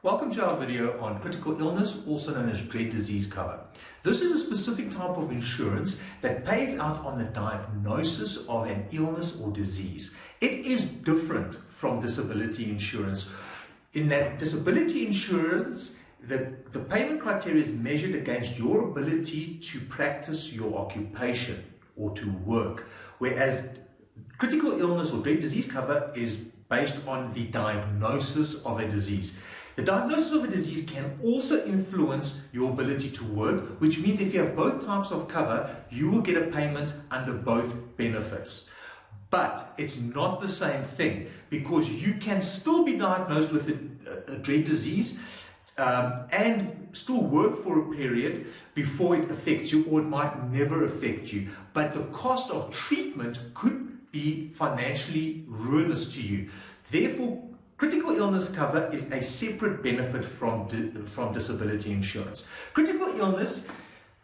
Welcome to our video on critical illness, also known as dread disease cover. This is a specific type of insurance that pays out on the diagnosis of an illness or disease. It is different from disability insurance in that disability insurance, the payment criteria is measured against your ability to practice your occupation or to work, whereas critical illness or dread disease cover is based on the diagnosis of a disease. The diagnosis of a disease can also influence your ability to work, which means if you have both types of cover, you will get a payment under both benefits. But it's not the same thing, because you can still be diagnosed with a dread disease and still work for a period before it affects you, or it might never affect you. But the cost of treatment could be financially ruinous to you. Therefore, critical illness cover is a separate benefit from disability insurance. Critical illness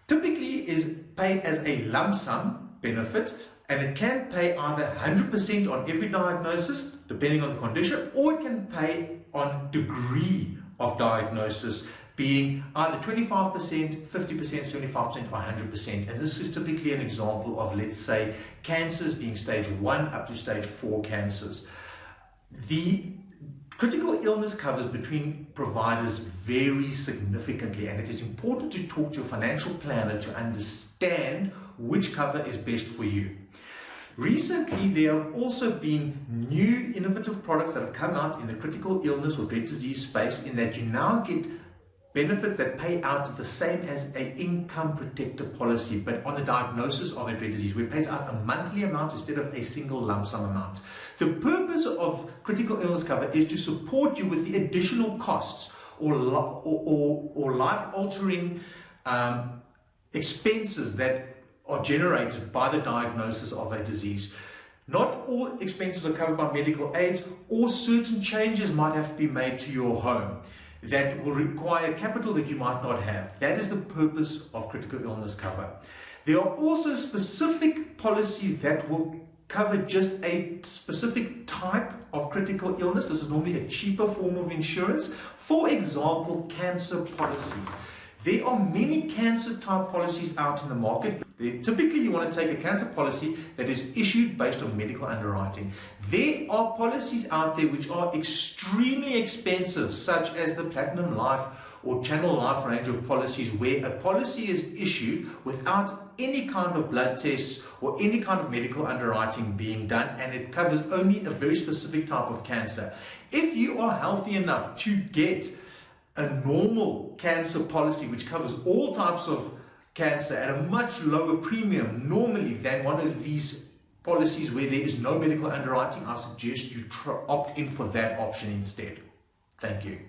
typically is paid as a lump sum benefit, and it can pay either 100% on every diagnosis, depending on the condition, or it can pay on degree of diagnosis, being either 25%, 50%, 75%, or 100%. And this is typically an example of, let's say, cancers being stage 1 up to stage 4 cancers. The critical illness covers between providers vary significantly, and it is important to talk to your financial planner to understand which cover is best for you. Recently, there have also been new innovative products that have come out in the critical illness or dread disease space, in that you now get benefits that pay out the same as an income protector policy, but on the diagnosis of a dread disease, where it pays out a monthly amount instead of a single lump sum amount. The purpose of critical illness cover is to support you with the additional costs or life-altering expenses that are generated by the diagnosis of a disease. Not all expenses are covered by medical aids, or certain changes might have to be made to your home that will require capital that you might not have. That is the purpose of critical illness cover. There are also specific policies that will cover just a specific type of critical illness. This is normally a cheaper form of insurance. For example, cancer policies. There are many cancer type policies out in the market. Typically, you want to take a cancer policy that is issued based on medical underwriting. There are policies out there which are extremely expensive, such as the Platinum Life or Channel Life range of policies, where a policy is issued without any kind of blood tests or any kind of medical underwriting being done, and it covers only a very specific type of cancer. If you are healthy enough to get a normal cancer policy which covers all types of cancer at a much lower premium normally than one of these policies where there is no medical underwriting, I suggest you opt in for that option instead. Thank you.